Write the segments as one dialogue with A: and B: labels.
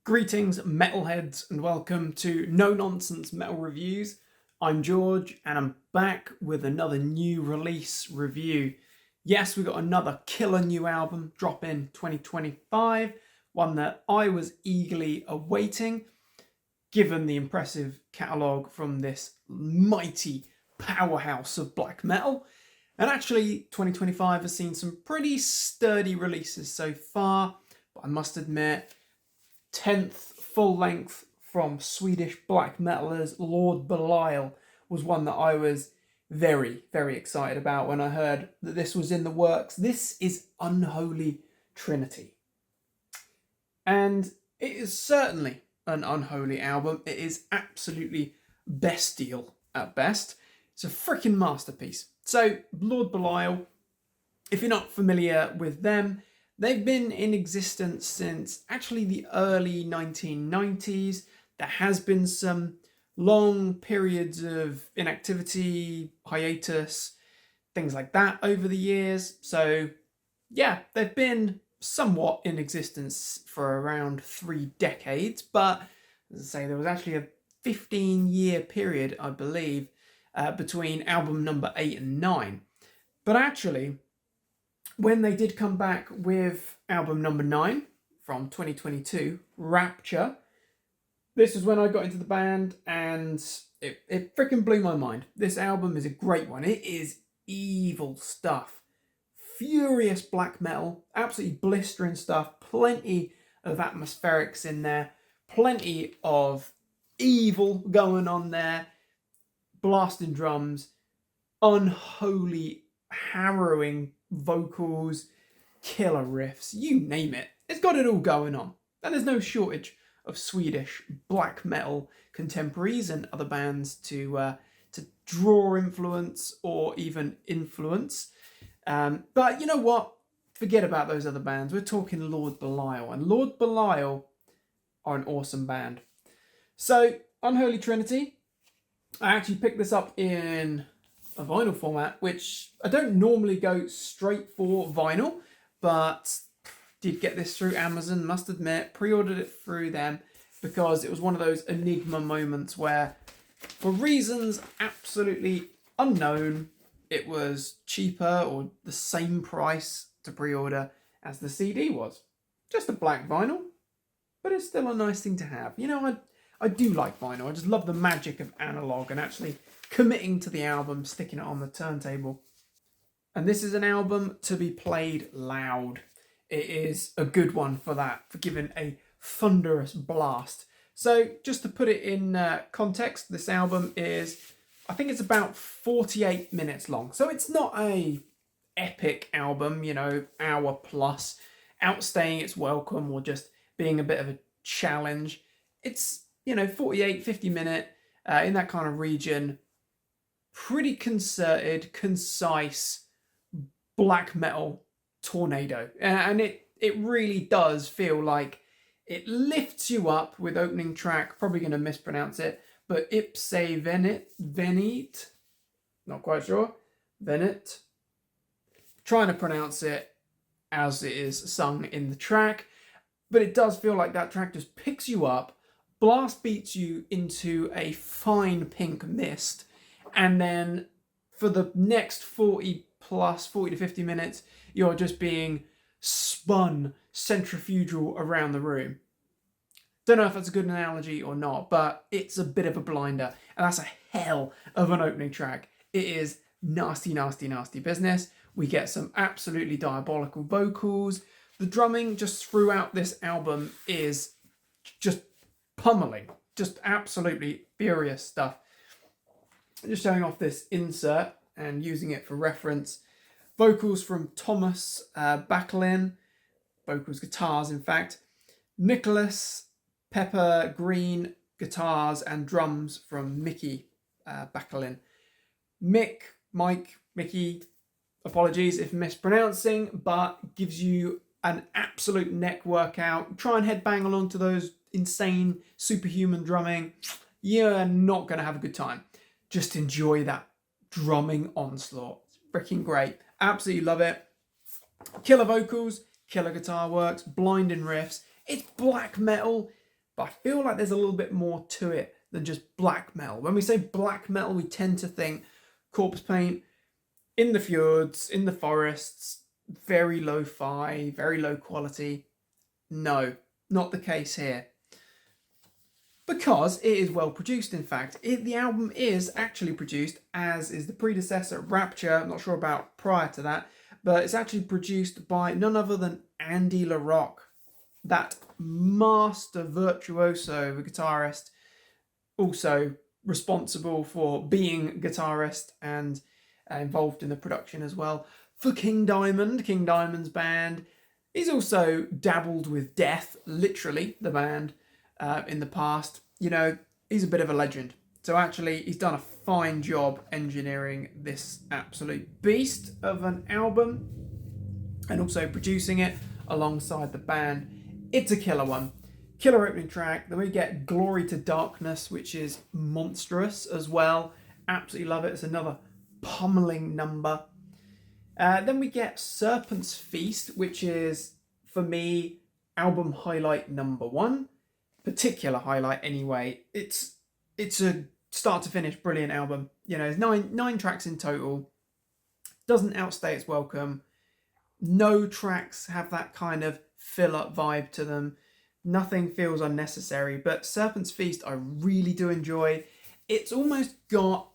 A: Greetings, metalheads, and welcome to No Nonsense Metal Reviews. I'm George, and I'm back with another new release review. Yes, we got another killer new album drop in 2025, one that I was eagerly awaiting, given the impressive catalogue from this mighty powerhouse of black metal. And actually, 2025 has seen some pretty sturdy releases so far, but I must admit, 10th full length from Swedish Black Metal's Lord Belial was one that I was very, very excited about when I heard that this was in the works. This is Unholy Trinity. And it is certainly an unholy album. It is absolutely bestial at best. It's a freaking masterpiece. So, Lord Belial, if you're not familiar with them, they've been in existence since actually the early 1990s. There has been some long periods of inactivity, hiatus, things like that over the years. So yeah, they've been somewhat in existence for around 3 decades. But as I say, there was actually a 15-year period, I believe, between album number 8 and 9. But actually, when they did come back with album number 9 from 2022, Rapture, this is when I got into the band and it freaking blew my mind. This album is a great one. It is evil stuff. Furious black metal, absolutely blistering stuff, plenty of atmospherics in there, plenty of evil going on there, blasting drums, unholy, harrowing vocals, killer riffs, you name it. It's got it all going on. And there's no shortage of Swedish black metal contemporaries and other bands to draw influence or even influence. But you know what? Forget about those other bands. We're talking Lord Belial. And Lord Belial are an awesome band. So, Unholy Trinity, I actually picked this up in a vinyl format, which I don't normally go straight for vinyl, but did get this through Amazon, must admit, pre-ordered it through them because it was one of those enigma moments where, for reasons absolutely unknown, it was cheaper or the same price to pre-order as the CD was. Just a black vinyl, but it's still a nice thing to have. You know, I do like vinyl. I just love the magic of analog and actually committing to the album, sticking it on the turntable. And this is an album to be played loud. It is a good one for that, for giving a thunderous blast. So just to put it in context, this album is, I think it's about 48 minutes long. So it's not a epic album, you know, hour plus, outstaying its welcome or just being a bit of a challenge. It's, you know, 48, 50 minute, in that kind of region. Pretty concerted, concise black metal tornado. And it really does feel like it lifts you up with opening track, probably going to mispronounce it, but Ipse Venit, not quite sure, Venit. Trying to pronounce it as it is sung in the track, but it does feel like that track just picks you up, blast beats you into a fine pink mist, and then for the next 40 to 50 minutes, you're just being spun centrifugal around the room. Don't know if that's a good analogy or not, but it's a bit of a blinder. And that's a hell of an opening track. It is nasty, nasty, nasty business. We get some absolutely diabolical vocals. The drumming just throughout this album is just pummeling. Just absolutely furious stuff. Just showing off this insert and using it for reference. Vocals from Thomas Backlin, vocals, guitars in fact. Nicholas Pepper Green, guitars and drums from Mickey Backlin. Mickey, apologies if mispronouncing, but gives you an absolute neck workout. Try and headbang along to those insane superhuman drumming. You're not going to have a good time. Just enjoy that drumming onslaught. It's freaking great. Absolutely love it. Killer vocals, killer guitar works, blinding riffs. It's black metal, but I feel like there's a little bit more to it than just black metal. When we say black metal, we tend to think corpse paint in the fjords, in the forests, very lo-fi, very low quality. No, not the case here. Because it is well produced, in fact. The album is actually produced, as is the predecessor, Rapture. I'm not sure about prior to that, but it's actually produced by none other than Andy LaRocque, that master virtuoso guitarist, also responsible for being a guitarist and involved in the production as well for King Diamond's band. He's also dabbled with Death, literally, the band, in the past. You know, he's a bit of a legend. So actually, he's done a fine job engineering this absolute beast of an album and also producing it alongside the band. It's a killer one. Killer opening track. Then we get Glory to Darkness, which is monstrous as well. Absolutely love it. It's another pummeling number. Then we get Serpent's Feast, which is, for me, album highlight number 1. Particular highlight anyway. It's a start to finish brilliant album. You know, there's nine tracks in total. Doesn't outstay its welcome. No tracks have that kind of fill-up vibe to them. Nothing feels unnecessary, but Serpent's Feast I really do enjoy. It's almost got,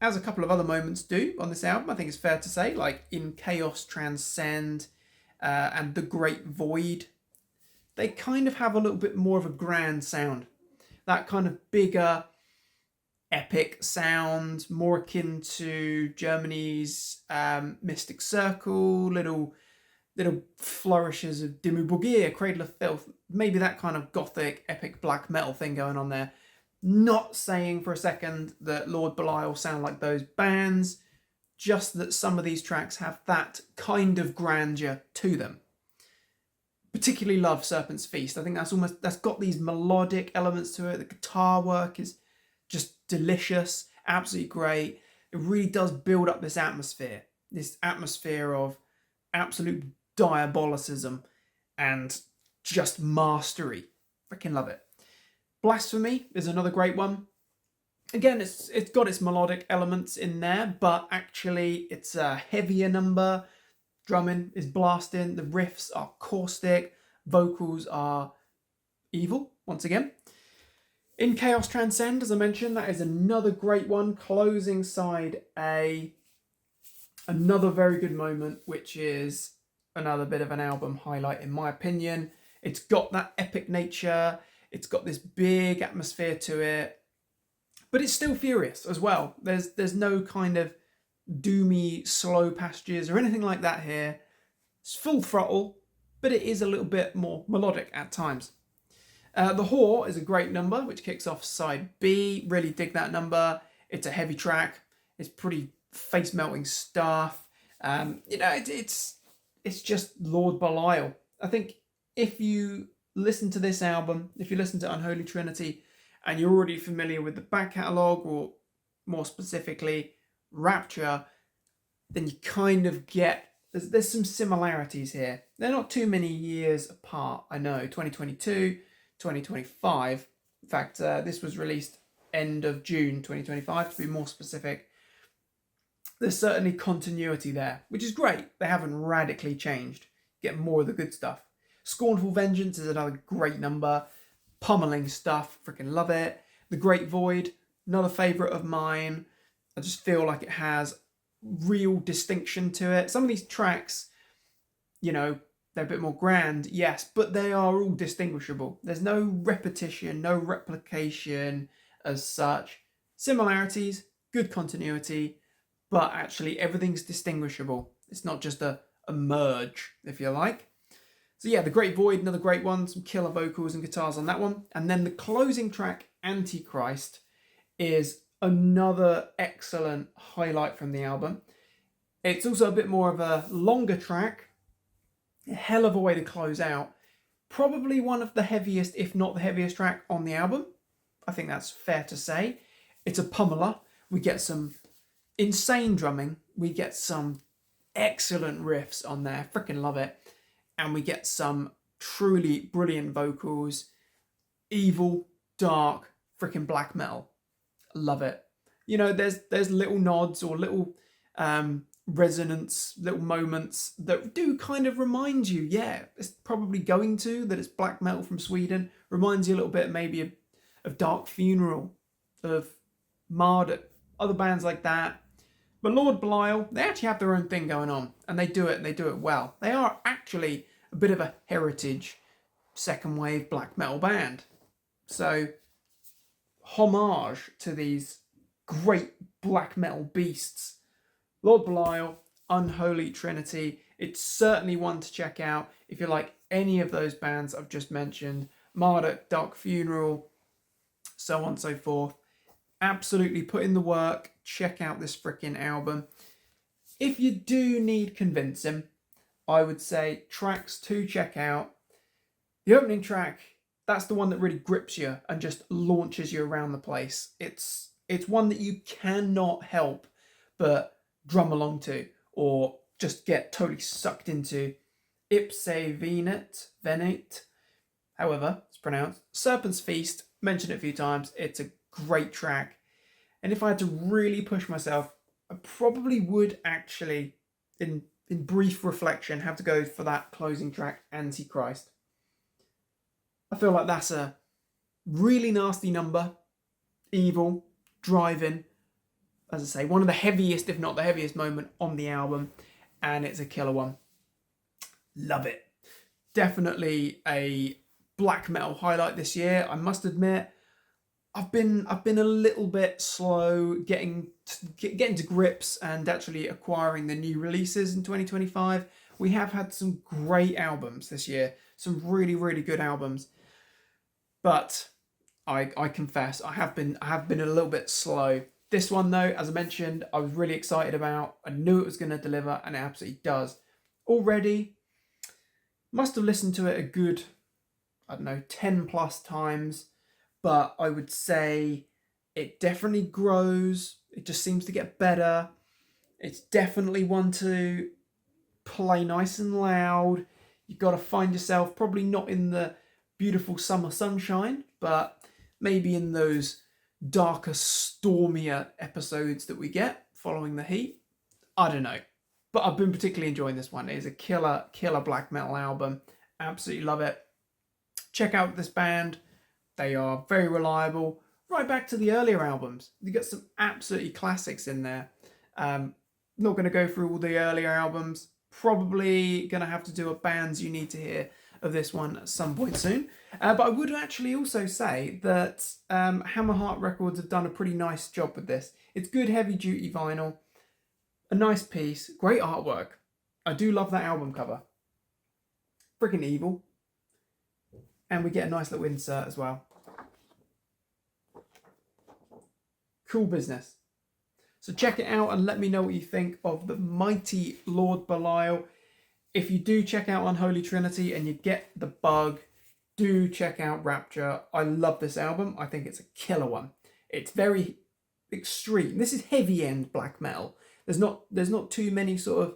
A: as a couple of other moments do on this album, I think it's fair to say, like in Chaos Transcend and The Great Void, they kind of have a little bit more of a grand sound. That kind of bigger, epic sound, more akin to Germany's Mystic Circle, little flourishes of Dimmu Borgir, Cradle of Filth, maybe that kind of gothic, epic black metal thing going on there. Not saying for a second that Lord Belial sound like those bands, just that some of these tracks have that kind of grandeur to them. Particularly love Serpent's Feast. I think that's got these melodic elements to it. The guitar work is just delicious, absolutely great. It really does build up this atmosphere of absolute diabolicism and just mastery. Freaking love it. Blasphemy is another great one. Again, it's got its melodic elements in there, but actually it's a heavier number. Drumming is blasting, the riffs are caustic, vocals are evil, once again. In Chaos Transcend, as I mentioned, that is another great one. Closing side A, another very good moment, which is another bit of an album highlight in my opinion. It's got that epic nature, it's got this big atmosphere to it, but it's still furious as well. There's no kind of doomy slow passages or anything like that here. It's full throttle, but it is a little bit more melodic at times. The Whore is a great number, which kicks off side B. Really dig that number. It's a heavy track. It's pretty face-melting stuff. It's just Lord Belial. I think if you listen to this album, if you listen to Unholy Trinity, and you're already familiar with the back catalogue, or more specifically Rapture, then you kind of get, there's some similarities here. They're not too many years apart, I know, 2022, 2025. In fact, this was released end of June 2025, to be more specific. There's certainly continuity there, which is great. They haven't radically changed. Get more of the good stuff. Scornful Vengeance is another great number. Pummeling stuff, freaking love it. The Great Void, another favourite of mine. I just feel like it has real distinction to it. Some of these tracks, you know, they're a bit more grand, yes, but they are all distinguishable. There's no repetition, no replication as such. Similarities, good continuity, but actually everything's distinguishable. It's not just a merge, if you like. So yeah, The Great Void, another great one. Some killer vocals and guitars on that one. And then the closing track, Antichrist, is another excellent highlight from the album. It's also a bit more of a longer track. A hell of a way to close out. Probably one of the heaviest, if not the heaviest track on the album. I think that's fair to say. It's a pummeler. We get some insane drumming. We get some excellent riffs on there. Freaking love it. And we get some truly brilliant vocals. evil, dark, freaking black metal. Love it. You know, there's little nods or little resonance, little moments that do kind of remind you, yeah, it's probably going to, that it's black metal from Sweden. Reminds you a little bit maybe of Dark Funeral, of Marduk, other bands like that. But Lord Belial, they actually have their own thing going on, and they do it well. They are actually a bit of a heritage second wave black metal band. So, homage to these great black metal beasts. Lord Belial, Unholy Trinity. It's certainly one to check out if you like any of those bands I've just mentioned. Marduk, Dark Funeral, so on and so forth. Absolutely put in the work. Check out this freaking album. If you do need convincing, I would say tracks to check out. The opening track, that's the one that really grips you and just launches you around the place. It's one that you cannot help but drum along to or just get totally sucked into. Ipse Venit, however it's pronounced. Serpent's Feast, mentioned it a few times. It's a great track. And if I had to really push myself, I probably would actually, in brief reflection, have to go for that closing track, Antichrist. I feel like that's a really nasty number. Evil, driving. As I say, one of the heaviest, if not the heaviest moment on the album. And it's a killer one. Love it. Definitely a black metal highlight this year. I must admit, I've been a little bit slow getting to grips and actually acquiring the new releases in 2025. We have had some great albums this year. Some really, really good albums. But I confess, I have been a little bit slow. This one though, as I mentioned, I was really excited about. I knew it was going to deliver, and it absolutely does. Already, must have listened to it a good, 10 plus times, but I would say it definitely grows. It just seems to get better. It's definitely one to play nice and loud. You've got to find yourself probably not in the beautiful summer sunshine, but maybe in those darker, stormier episodes that we get following the heat. I don't know. But I've been particularly enjoying this one. It is a killer black metal album. Absolutely love it. Check out this band. They are very reliable. Right back to the earlier albums. You got some absolutely classics in there. Not going to go through all the earlier albums. Probably going to have to do a bands you need to hear of this one at some point soon. But I would actually also say that Hammerheart Records have done a pretty nice job with this. It's good heavy duty vinyl. A nice piece. Great artwork. I do love that album cover. Freaking evil. And we get a nice little insert as well. Cool business. So check it out and let me know what you think of the mighty Lord Belial. If you do check out Unholy Trinity and you get the bug, do check out Rapture. I love this album. I think it's a killer one. It's very extreme. This is heavy end black metal. There's not too many sort of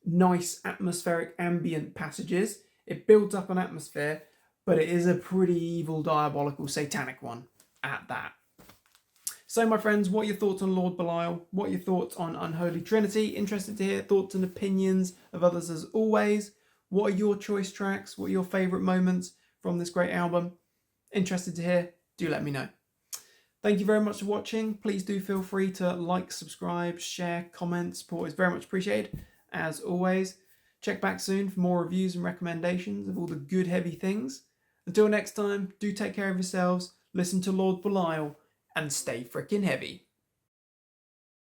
A: nice atmospheric ambient passages. It builds up an atmosphere, but it is a pretty evil, diabolical, satanic one at that. So, my friends, what are your thoughts on Lord Belial? What are your thoughts on Unholy Trinity? Interested to hear thoughts and opinions of others as always. What are your choice tracks? What are your favourite moments from this great album? Interested to hear? Do let me know. Thank you very much for watching. Please do feel free to like, subscribe, share, comment. Support is very much appreciated. As always, check back soon for more reviews and recommendations of all the good heavy things. Until next time, do take care of yourselves, listen to Lord Belial, and stay freaking heavy.